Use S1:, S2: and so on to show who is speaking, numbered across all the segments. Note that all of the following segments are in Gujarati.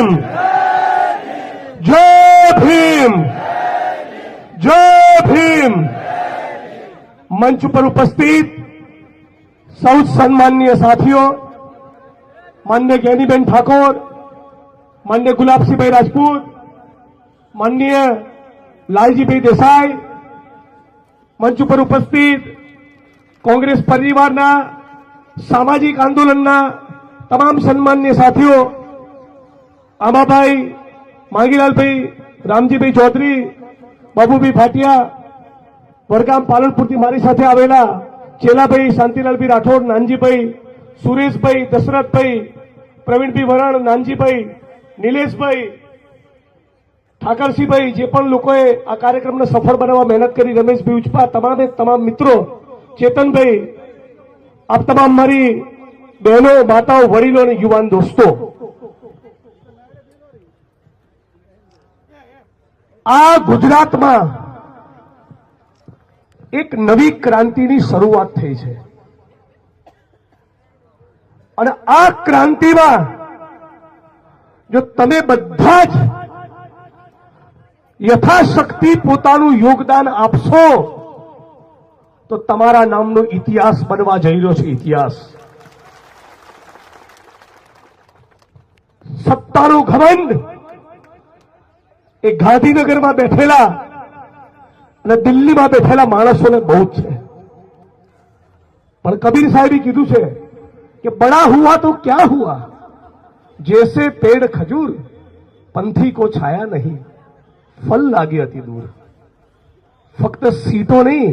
S1: ભીમ, જય ભીમ, જય ભીમ. મંચ પર ઉપસ્થિત સૌ સન્માનીય સાથીઓ, માનनीय ज्ञानीबेन ठाकोर, माननीय गुलाबसिंहभाई राजपूत, माननीय लालजीभाई देसाई, मंच पर उपस्थित कांग्रेस परिवारना सामाजिक आंदोलनना तमाम सन्माननीय साथीओ, आमाभाई, मांगीलालभाई, रामजीभाई चौधरी, बाबूभाई भाटिया, वडगाम पालनपुरथी मारी साथे आवेला चेलाभाई, शांतिलालभाई राठौड़, नानजीभाई, सुरेशभाई, दशरथभाई, प्रवीणभाई वरण, नानजीभाई, निलेशभाई, ઠાકરસિંહભાઈ, જે પણ લોકોએ આ કાર્યક્રમને સફળ બનાવવા મહેનત કરી, રમેશભાઈ ઉચપા, તમામે તમામ મિત્રો, ચેતનભાઈ, આપ તમામ મારી બહેનો, માતાઓ, વડીલો અને યુવાન દોસ્તો, આ ગુજરાતમાં એક નવી ક્રાંતિની શરૂઆત થઈ છે અને આ ક્રાંતિમાં જો તમે બધા જ યથાશક્તિ પોતાનું યોગદાન આપશો તો તમારા નામનો ઇતિહાસ બનવા જઈ રહ્યો છે. ઇતિહાસ, સત્તાનો ઘમંડ એ ગાંધીનગરમાં બેઠેલા અને દિલ્હીમાં બેઠેલા માણસોને બહુ જ છે. પણ કબીર સાહેબે કીધું છે કે બડા હુઆ તો ક્યાં હુઆ, जैसे पेड़ खजूर, पंथी को छाया नहीं, फल लागे अति दूर. फक्त सीटों नहीं,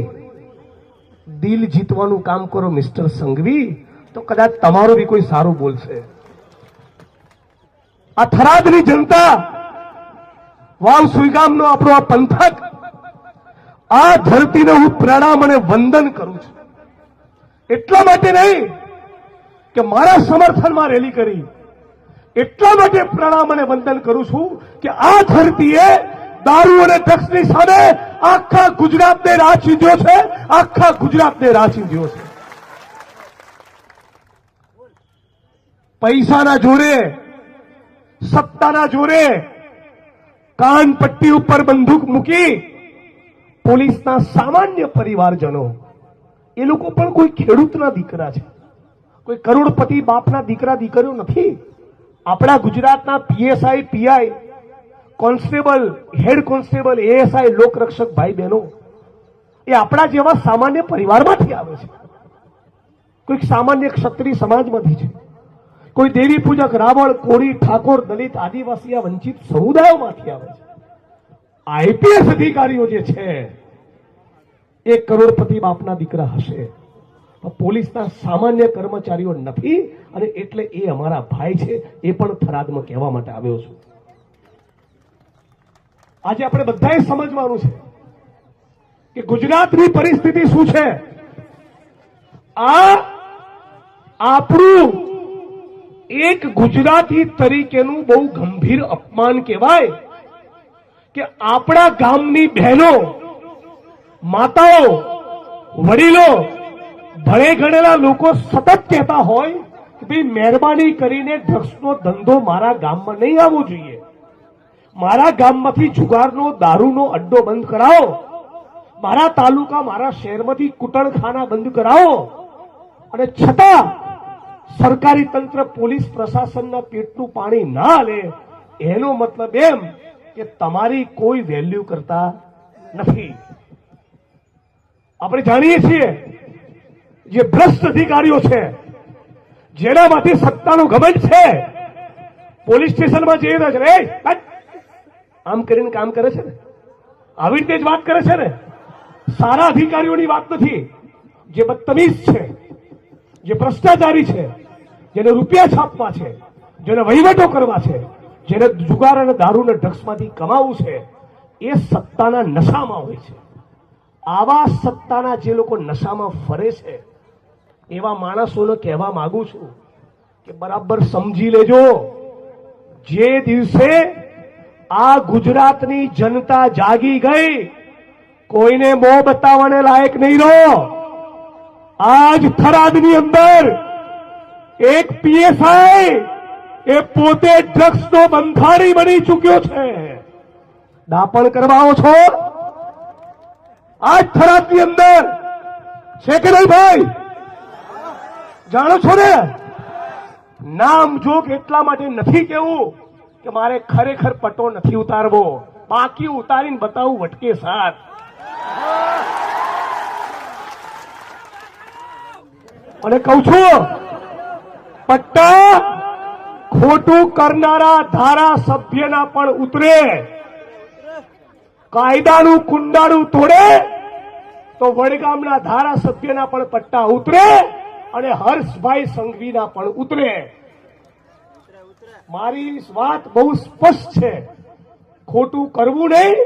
S1: दिल जीतवानुं काम करो मिस्टर संघवी, तो कदाच तमारो भी कोई सारू बोलशे. आ थरादनी जनता, वाव सुईगामनो आपणो आ पंथक, आ धरतीने हूँ प्रणाम अने वंदन करूं छुं. एटला माटे नहीं કે મારા સમર્થનમાં રેલી કરી, એટલા માટે પ્રણામ અને વંદન કરું છું કે આ ધરતીએ દારૂ અને ડ્રગ્સની સામે આખા ગુજરાતને રાહ ચીંધ્યો છે, આખા ગુજરાતને રાહ ચીંધ્યો છે. પૈસાના જોરે, સત્તાના જોરે કાન પટ્ટી ઉપર બંદૂક મૂકી પોલીસના સામાન્ય પરિવારજનો, એ લોકો પણ કોઈ ખેડૂતના દીકરા છે, કોઈ કરોડપતિ બાપના દીકરા દીકરીઓ નથી. આપણા ગુજરાતના PSI, PI, constable, head constable, ASI, લોકરક્ષક ભાઈ બહેનો એ આપણા જેવા સામાન્ય પરિવારમાંથી આવે છે. કોઈક સામાન્ય ક્ષત્રિય સમાજમાંથી છે, કોઈ દેવી પૂજક, રાવળ, કોળી, ઠાકોર, દલિત, આદિવાસી, વંચિત સમુદાયોમાંથી આવે છે. આઈપીએસ અધિકારીઓ જે છે એ કરોડપતિ બાપના દીકરા હશે, પોલીસના સામાન્ય કર્મચારીઓ નથી અને એટલે એ અમારા ભાઈ છે. એ પણ થરાદમાં કહેવા માટે આવ્યો છું. આજે આપણે બધાએ સમજવાનું છે કે ગુજરાતની પરિસ્થિતિ શું છે. આ આપણું એક ગુજરાતી તરીકેનું બહુ ગંભીર અપમાન કહેવાય કે આપણા ગામની બહેનો, માતાઓ, વડીલો, ભણે ગણેલા લોકો સતત કહેતા હોય કે ભાઈ મહેરબાની કરીને ડ્રગ્સનો ધંધો મારા ગામમાં નહીં આવવો જોઈએ, મારા ગામમાંથી જુગારનો, દારૂનો અડ્ડો બંધ કરાવો, મારા તાલુકા, મારા શહેરમાંથી કુટણખાના બંધ કરાવો. અને છતાં સરકારી તંત્ર, પોલીસ પ્રશાસનના પેટનું પાણી ના લે, એનો મતલબ એમ કે તમારી કોઈ વેલ્યુ કરતા નથી. આપણે જાણીએ છીએ જે ભ્રષ્ટ અધિકારીઓ છે, જેનામાંથી સત્તાનો ઘમંડ છે, પોલીસ સ્ટેશનમાં જઈ રહ્યા છે, આમ કરીને કામ કરે છે ને, આવી રીતે જ વાત કરે છે ને. સારા અધિકારીઓની વાત નથી. જે બદતમીઝ છે, જે ભ્રષ્ટાચારી છે, જેને રૂપિયા છાપવા છે, જેને વહીવટો કરવા છે, જેને જુગાર અને દારૂ અને ડ્રગ્સમાંથી કમાવું છે, એ સત્તાના નશામાં હોય છે. આવા સત્તાના જે લોકો નશામાં ફરે છે એવા માણસોને કહેવા માંગુ છું કે બરાબર સમજી લેજો, જે દિવસે આ ગુજરાતની જનતા જાગી ગઈ, કોઈને મોં બતાવવાને લાયક નહીં રહો. આજ થરાદની અંદર એક પીએસઆઈ એ પોતે ડ્રગ્સનો બંધાણી બની ચૂક્યો છે. દાપણ કરવા આવો છો આજ થરાદની અંદર છે કે નહીં ભાઈ? જાણો છો ને? નામ જોગ એટલા માટે નથી કેવું કે મારે ખરેખર પટ્ટો નથી ઉતારવો, બાકી ઉતારીને બતાવું વટકે સાથ. અને કહું છું પટ્ટા ખોટું કરનારા ધારાસભ્યના પણ ઉતરે, કાયદાનું કુંડાળું તોડે તો વડગામના ધારાસભ્યના પણ પટ્ટા ઉતરે અને હર્ષભાઈ સંઘવીના પણ ઉતરે. મારી વાત બહુ સ્પષ્ટ છે, ખોટું કરવું નહીં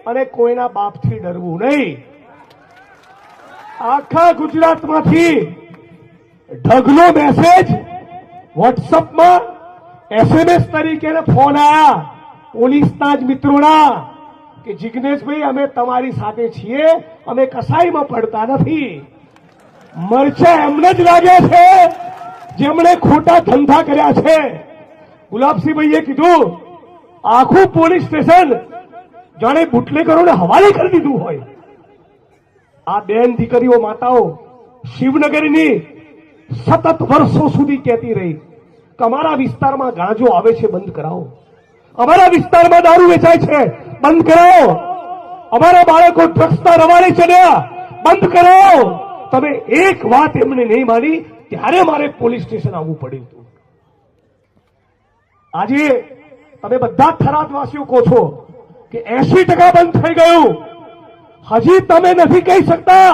S1: અને કોઈના બાપથી ડરવું નહીં. આખા ગુજરાતમાંથી ઢગલો મેસેજ વોટ્સઅપમાં SMS તરીકે ફોન આવ્યા પોલીસના જ મિત્રોના કે જિગ્નેશભાઈ અમે તમારી સાથે છીએ, અમે કસાઈમાં પડતા નથી. મરચા એમને જ લાગે છે જેમણે ખોટા ધંધા કર્યા છે. ગુલાબસિંહભાઈએ કીધું આખું પોલીસ સ્ટેશન જાણે બુટલેગરોને હવાલે કરી દીધું હોય. આ બેન દીકરીઓ માતાઓ શિવનગરની સતત વર્ષો સુધી કહેતી રહી કે અમારા વિસ્તારમાં ગાંજો આવે છે, બંધ કરાવો. અમારા વિસ્તારમાં દારૂ વેચાય છે, બંધ કરાવો. અમારા બાળકો ડ્રગ્સના રવાડે ચડ્યા, બંધ કરાવો. તમે એક વાત એમને નહીં માની ત્યારે મારે પોલીસ સ્ટેશન આવવું પડ્યું હતું. આજે તમે બધા થરાદવાસીઓ કહો છો કે 80% બંધ થઈ ગયું. હજી તમે નથી કહી શકતા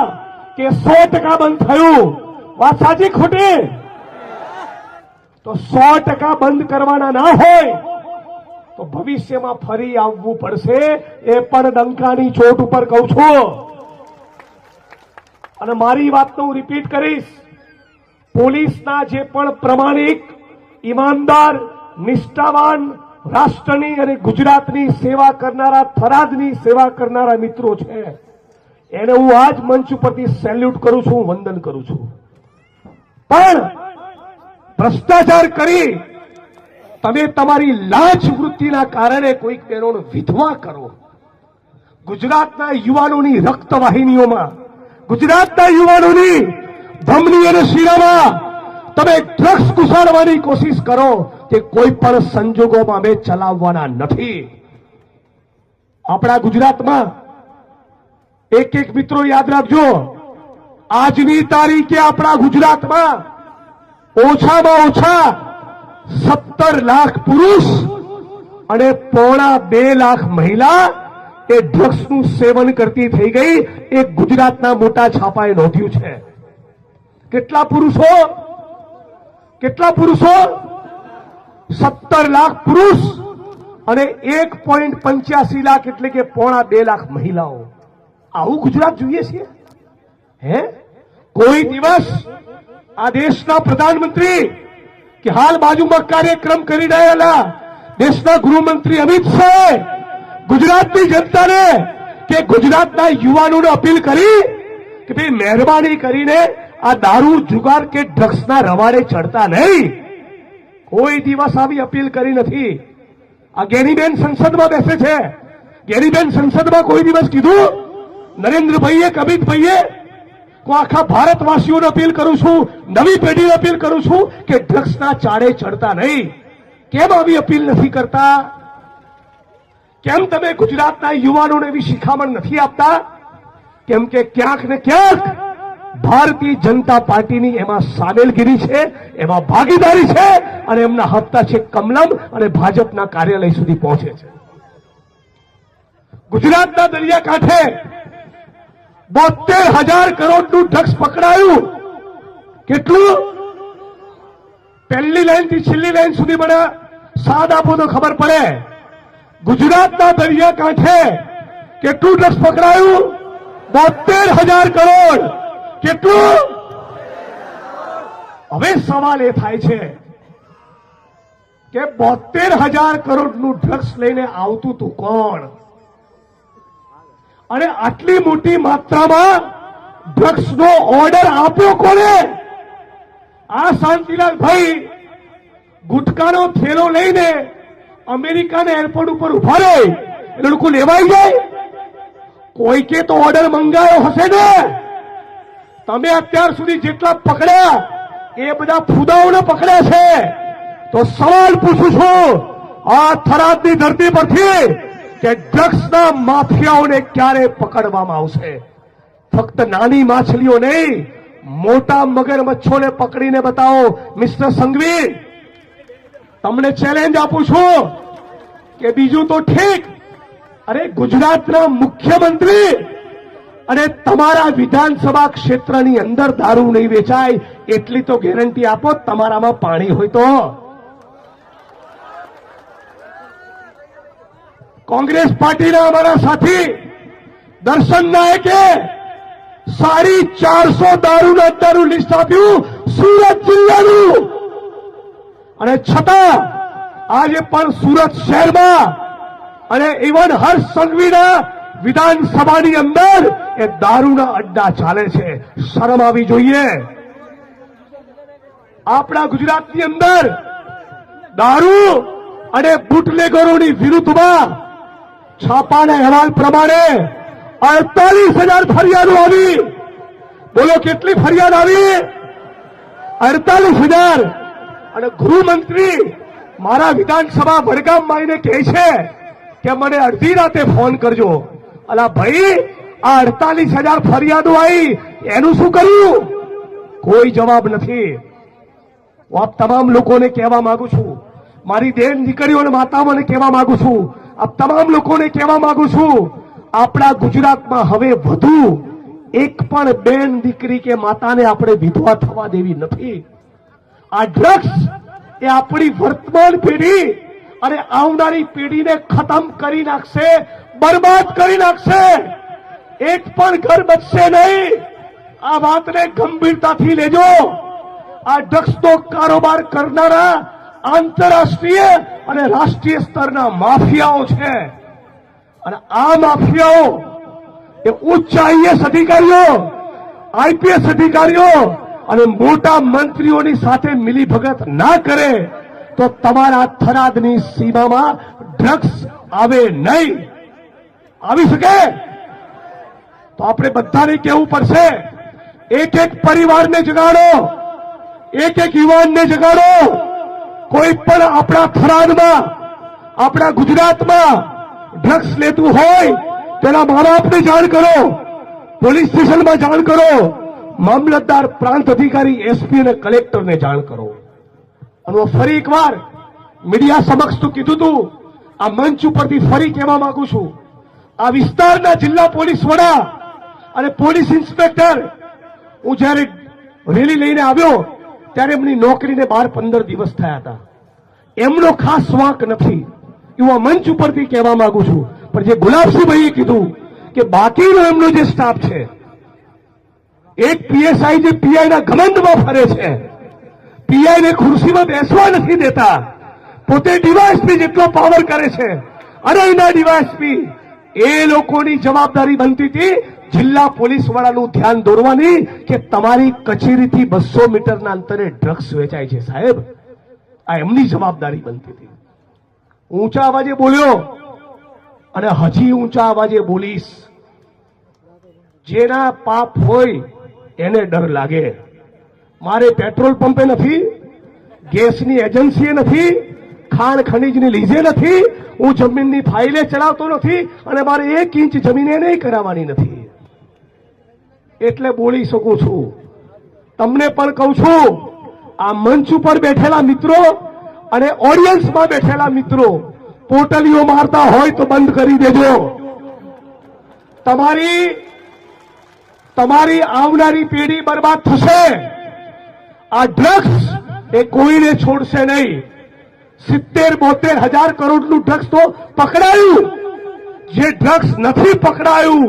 S1: કે 100% બંધ થયું. વાત સાચી ખોટી? તો 100% બંધ કરવાના ના હોય તો ભવિષ્યમાં ફરી આવવું પડશે. એ પણ ડંકાની ચોટ ઉપર કહું છું. અને મારી વાતને હું રિપીટ કરીશ. પોલીસના જે પણ પ્રમાણિક, ઈમાનદાર, નિષ્ઠાવાન, રાષ્ટ્રની અને ગુજરાતની સેવા કરનારા, થરાદની સેવા કરનારા મિત્રો છે, એને હું આજ મંચ ઉપરથી સેલ્યુટ કરું છું, વંદન કરું છું. પણ ભ્રષ્ટાચાર કરી તમે તમારી લાંચ વૃત્તિના કારણે કોઈક બહેનોને વિધવા કરો. ગુજરાતના યુવાનોની રક્તવાહિનીઓમાં, ગુજરાતના યુવાનોની ધમની અને શિરામાં તમે ડ્રગ્સ ઘુસાડવાની કોશિશ કરો તે કોઈ પણ સંજોગોમાં અમે ચલાવવાના નથી. આપણા ગુજરાતમાં એક મિત્રો યાદ રાખજો, આજની તારીખે આપણા ગુજરાતમાં ઓછામાં ઓછા 17 લાખ પુરુષ અને 2.25 લાખ મહિલા એ ડ્રગ્સનું સેવન કરતી થઈ ગઈ. એ ગુજરાતના મોટા છાપાએ નોંધ્યું છે. કેટલા પુરુષો? 17 લાખ પુરુષ અને 1.85 લાખ એટલે કે 2.25 લાખ મહિલાઓ. આવું ગુજરાત જોઈએ છીએ? હે? કોઈ દિવસ આ દેશના પ્રધાનમંત્રી કે હાલ બાજુમાં કાર્યક્રમ કરી રહેલા દેશના ગૃહમંત્રી અમિત શાહે ગુજરાતની જનતાને કે ગુજરાતના યુવાનોને અપીલ કરી કે ભાઈ મહેરબાની કરીને આ દારૂ, જુગાર કે ડ્રગ્સના રવાડે ચડતા નહીં? કોઈ દિવસ આવી અપીલ કરી નથી. આ ગેનીબેન સંસદમાં બેસે છે. ગેનીબેન સંસદમાં કોઈ દિવસ કીધું નરેન્દ્રભાઈએ કે અમિતભાઈએ હું આખા ભારતવાસીઓને અપીલ કરું છું, નવી પેઢીને અપીલ કરું છું કે ડ્રગ્સના ચાડે ચડતા નહીં? કેમ આવી અપીલ નથી કરતા? કેમ તમે ગુજરાતના યુવાનોને એવી શિખામણ નથી આપતા? કેમ કે ક્યાંક ને ક્યાંક ભારતીય જનતા પાર્ટીની એમાં સામેલગીરી છે, એમાં ભાગીદારી છે અને એમના હપ્તા છે કમલમ અને ભાજપના કાર્યાલય સુધી પહોંચે છે. ગુજરાતના દરિયાકાંઠે 72,000 કરોડનું ડ્રગ્સ પકડાયું. કેટલું? પહેલી લાઈન થી છેલ્લી લાઈન સુધી મને સાદ આપો તો ખબર પડે. ગુજરાતના દરિયાકાંઠે કેટલું ડ્રગ્સ પકડાયું? 72,000 કરોડ. કેટલું? હવે સવાલ એ થાય છે કે 72,000 કરોડનું ડ્રગ્સ લઈને આવતું તું કોણ? અને આટલી મોટી માત્રામાં ડ્રગ્સનો ઓર્ડર આપ્યો કોને? આ શાંતિલાલભાઈ ગુટકાનો થેલો લઈને અમેરિકાના એરપોર્ટ ઉપર ઉભા રહે એટલે લોકો લેવાઈ જાય. કોઈકે તો ઓર્ડર મંગાવ્યો હશે ને. તમે અત્યાર સુધી જેટલા પકડ્યા એ બધા ફુદાઓને પકડ્યા છે. તો સવાલ પૂછું છું આ થરાદની ધરતી પરથી કે ડ્રગ્સના માફિયાઓને ક્યારે પકડવામાં આવશે? ફક્ત નાની માછલીઓ નહીં, મોટા મગરમચ્છોને પકડીને બતાવો. મિસ્ટર સંઘવી, તમને ચેલેન્જ આપું છું કે બીજું તો ઠીક, અરે ગુજરાતના મુખ્યમંત્રી અને તમારા વિધાનસભા ક્ષેત્રની અંદર દારૂ નહીં વેચાય એટલી તો ગેરંટી આપો તમારામાં પાણી હોય તો. કોંગ્રેસ પાર્ટીના અમારા સાથી દર્શન નાયકે 450 દારૂના અડ્ડાનું લિસ્ટ આપ્યું સુરત જિલ્લાનું, અને છતાં આજે પણ સુરત શહેરમાં અને ઇવન હર્ષ સંઘવીના વિધાનસભાની અંદર એ દારૂના અડ્ડા ચાલે છે. શરમ આવી જોઈએ. આપણા ગુજરાતની અંદર દારૂ અને બુટલેગરોની વિરુદ્ધમાં છાપાના અહેવાલ પ્રમાણે 48,000 ફરિયાદો આવી. બોલો કેટલી ફરિયાદ આવી? 48,000. અને ગૃહમંત્રી મારા વિધાનસભા વડગામમાં આવીને કહે છે કે મને અડધી રાતે ફોન કરજો. અલા ભાઈ, આ 48,000 ફરિયાદો આવી એનું શું કર્યું? કોઈ જવાબ નથી. હું આપ તમામ લોકોને કહેવા માંગુ છું, મારી બેન દીકરીઓ અને માતાઓને કહેવા માંગુ છું, આપ તમામ લોકોને કહેવા માંગુ છું, આપણા ગુજરાતમાં હવે વધુ એક પણ બેન દીકરી કે માતાને આપણે વિધવા થવા દેવી નથી. આ ડ્રગ્સ એ આપણી વર્તમાન પેઢી અને આવનારી પેઢીને ખતમ કરી નાખશે, બરબાદ કરી નાખશે. એક પણ ઘર બચશે નહીં. આ વાતને ગંભીરતાથી લેજો. આ ડ્રગ્સનો કારોબાર કરનારા આંતરરાષ્ટ્રીય અને રાષ્ટ્રીય સ્તરના માફિયાઓ છે, અને આ માફિયાઓ એ ઉચ્ચ આઈએસ અધિકારીઓ, આઈપીએસ અધિકારીઓ અને મોટા મંત્રીઓની સાથે મિલીભગત ના કરે તો તમારા થરાદની સીમામાં ડ્રગ્સ આવે નહીં. આવી શકે તો આપણે બધાને કહેવું પડશે, એક એક પરિવારને જગાડો, એક એક યુવાનને જગાડો. કોઈ પણ આપણા થરાદમાં, આપણા ગુજરાતમાં ડ્રગ્સ લેતું હોય તેના મા બાપને જાણ કરો, પોલીસ સ્ટેશનમાં જાણ કરો, મામલતદાર, પ્રાંત અધિકારી, એસપી અને કલેક્ટરને જાણ કરો. અને હું ફરી એકવાર મીડિયા સમક્ષ તો કીધું હતું, આ મંચ ઉપરથી ફરી કહેવા માંગુ છું, આ વિસ્તારના જિલ્લા પોલીસ વડા અને પોલીસ ઇન્સ્પેક્ટર, હું જયારે રેલી લઈને આવ્યો ત્યારે એમની નોકરીને 12-15 દિવસ થયા હતા. એમનો ખાસ વાંક નથી, એવું આ મંચ ઉપરથી કહેવા માંગુ છું. પણ જે ગુલાબસિંહભાઈએ કીધું કે બાકીનો એમનો જે સ્ટાફ છે, એક પીએસઆઈ જે પીઆઈના ઘમંડમાં ફરે છે, પીઆઈને ખુરશીમાં બેસવા નથી દેતા, પોતે ડીવાયએસપી જેટલો પાવર કરે છે, અને એના ડીવાયએસપી, એ લોકોની જવાબદારી બનતી હતી જિલ્લા પોલીસ વડાનું ધ્યાન દોરવાની કે તમારી કચેરીથી 200 મીટરના અંતરે ડ્રગ્સ વેચાય છે સાહેબ. આ એમની જવાબદારી બનતી હતી. ઊંચા અવાજે બોલ્યો અને હજી ઊંચા અવાજે બોલીશ. જેના પાપ હોય એને ડર લાગે. મારે પેટ્રોલ પંપે નથી, ગેસની એજન્સીએ નથી, ખાણ ખનીજની લીઝે નથી, હું જમીનની ફાઇલે ચડાવતો નથી, અને મારે 1 ઇંચ જમીને નહીં કરાવવાની નથી. એટલે બોલી શકું છું. તમને પણ કહું છું, આ મંચ ઉપર બેઠેલા મિત્રો અને ઓડિયન્સમાં બેઠેલા મિત્રો, પોટલીઓ મારતા હોય તો બંધ કરી દેજો. તમારી આવનારી પેઢી બરબાદ થશે. આ ડ્રગ્સ એ કોઈને છોડશે નહીં. 70-72 હજાર કરોડનું ડ્રગ્સ તો પકડાયું. જે ડ્રગ્સ નથી પકડાયું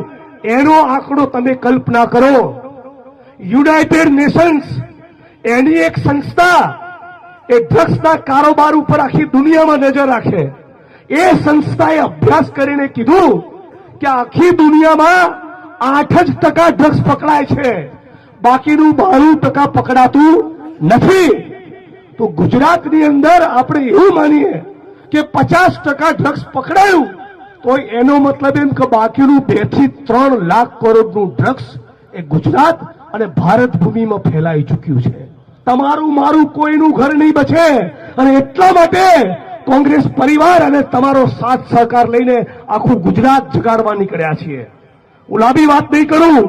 S1: એનો આંકડો તમે કલ્પના કરો. યુનાઇટેડ નેશન્સ એની એક સંસ્થા એ ડ્રગ્સના કારોબાર ઉપર આખી દુનિયામાં નજર રાખે. એ સંસ્થાએ અભ્યાસ કરીને કીધું કે આખી દુનિયામાં 8% ડ્રગ્સ પકડાય છે, બાકીનું 92% પકડાતું નથી. તો ગુજરાતની અંદર આપણે એવું માનીએ કે 50% ડ્રગ્સ પકડાયું તો એનો મતલબ એમ કે બાકીનું 2 થી 3 લાખ કરોડનું ડ્રગ્સ એ ગુજરાત અને ભારત ભૂમિમાં ફેલાઈ ચૂક્યું છે. તમારું મારું કોઈનું ઘર નહીં બચે અને એટલા માટે કોંગ્રેસ પરિવાર અને તમારો સાથ સહકાર લઈને આખું ગુજરાત જગાડવા નીકળ્યા છીએ. હું લાંબી વાત નહીં કરું,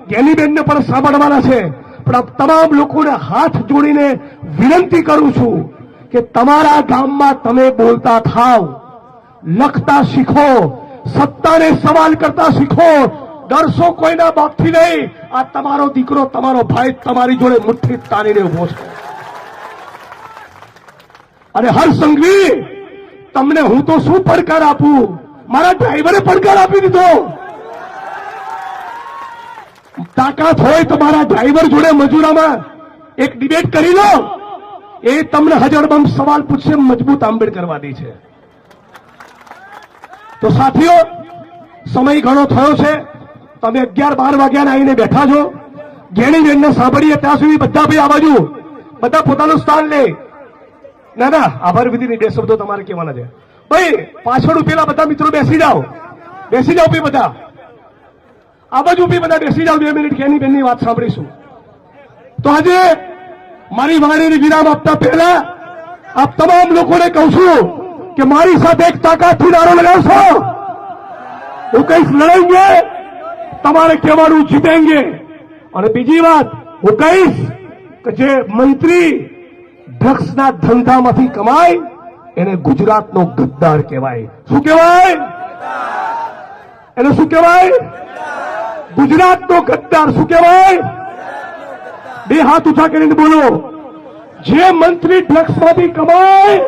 S1: જ્ઞાનીબેનને પણ સાંભળવાના છે, પણ આ તમામ લોકોને હાથ જોડીને વિનંતી કરું છું કે તમારા ગામમાં તમે બોલતા થાવ, લખતા શીખો, સત્તાને સવાલ કરતા શીખો. ડરશો કોઈના બાપથી નહીં. આ તમારો દીકરો, તમારો ભાઈ તમારી જોડે મુઠ્ઠી તાણીને ઉભો છે. અને હર્ષ સંઘવી, તમને હું તો શું પડકાર આપું, મારા ડ્રાઈવરે પડકાર આપી દીધો. તાકાત હોય તો મારા ડ્રાઈવર જોડે મજૂરામાં એક ડિબેટ કરી લો. એ તમને હજળબમ સવાલ પૂછશે, મજબૂત આંબેડકરવાદી છે. તો સાથીઓ, સમય ઘણો થયો છે. તમે 11-12 વાગ્યાના આવીને બેઠા છો. જ્ઞાનીબેનને સાંભળીએ ત્યાં સુધી બધા ભાઈ આ બાજુ, બધા પોતાનું સ્થાન લે. ના ના, આભાર વિધિની 2 શબ્દો તમારે કહેવાના છે. ભાઈ પાછળ ઉભેલા બધા મિત્રો બેસી જાઓ, બેસી જાઓ ભાઈ બધા. આ બાજુ બી બધા બેસી જાઓ. 2 મિનિટ જ્ઞાનીબેનની વાત સાંભળીશું. તો આજે મારી વાણીને વિરામ આપતા પહેલા આપ તમામ લોકોને કહું છું કે મારી સાથે એક તાકાતથી નારો લગાવશો. હું કહીશ લડેંગે, તમારે કહેવાનું જીતેંગે. અને બીજી વાત હું કહીશ કે જે મંત્રી ડ્રગ્સના ધંધામાંથી કમાય એને ગુજરાતનો ગદ્દાર કહેવાય. શું કહેવાય એને? શું કહેવાય? ગુજરાતનો ગદ્દાર. શું કહેવાય? 2 હાથ ઊંચા કરીને બોલો. જે મંત્રી ડ્રગ્સમાંથી કમાય,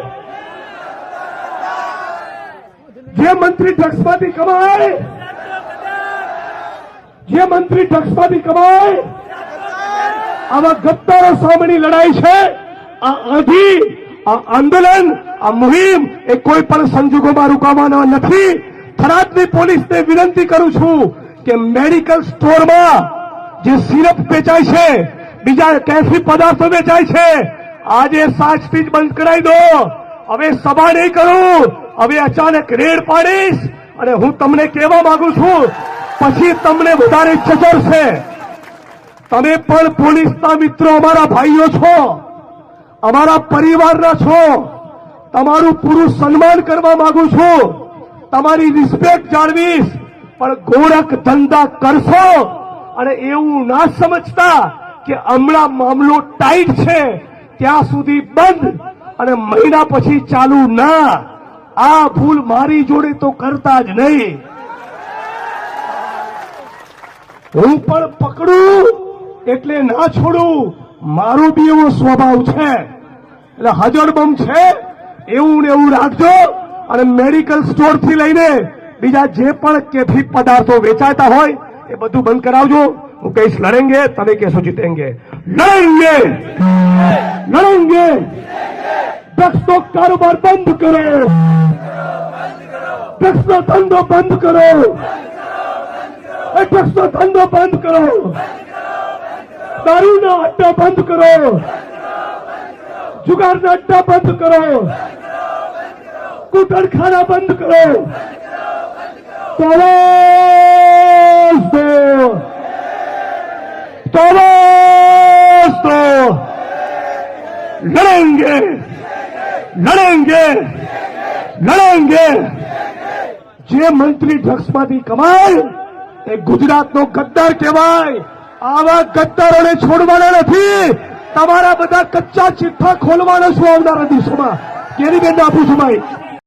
S1: જે મંત્રી ડ્રગ્સમાંથી કમાય, જે મંત્રી ડ્રગ્સમાંથી કમાય, આવા ગદ્દારો સામેની લડાઈ છે. આ આંધી, આ આંદોલન, આ મુહિમ એ કોઈ પણ સંજોગોમાં રોકાવાના નથી. થરાદની પોલીસને વિનંતી કરું છું કે મેડિકલ સ્ટોરમાં જે સિરપ વેચાય છે, બીજા કેફી પદાર્થો વેચાય છે, આજે સાચથી જ બંધ કરાવી દો. હવે સભા નહીં કરું, હવે અચાનક રેડ પાડીશ. અને હું તમને કહેવા માંગુ છું, પછી તમને વધારે ચચરશે. તમે પણ પોલીસના મિત્રો, અમારા ભાઈઓ છો, અમારા પરિવારના છો. તમારું પૂરું સન્માન કરવા માંગુ છું, તમારી રિસ્પેક્ટ જાળવીશ. પણ ગોરખ ધંધા કરશો અને એવું ના સમજતા કે હમણાં મામલો ટાઈટ છે ત્યાં સુધી બંધ અને મહિના પછી ચાલુ ના. આ ભૂલ મારી જોડે તો કરતા જ નહીં. હું પણ પકડું એટલે ના છોડું, મારો બી એવો સ્વભાવ છે. એટલે હજળબમ છે એવું ને એવું રાખજો. અને મેડિકલ સ્ટોરથી લઈને બીજા જે પણ કેફી પદાર્થો વેચાતા હોય એ બધું બંધ કરાવજો. હું કહીશ લડેંગે, તમે કહેશો જીતેંગે. લડેંગે, લડેંગે. ડ્રગ્સનો કારોબાર બંધ કરો, ડ્રગ્સનો ધંધો બંધ કરો, ડ્રગ્સનો ધંધો બંધ કરો, દારૂના અડ્ડા બંધ કરો, જુગારના અડ્ડા બંધ કરો, કૂટણખાના બંધ કરો. લડેંગે, લડેંગે, લડેંગે. જે મંત્રી ડ્રગ્સમાંથી કમાય એ ગુજરાતનો ગદ્દાર કહેવાય. આવા ગદ્દારોને છોડવાના નથી. તમારા બધા કચ્ચા ચિઠ્ઠા ખોલવાના છું આવનારા દિવસોમાં. કેની બેન આપું છું ભાઈ.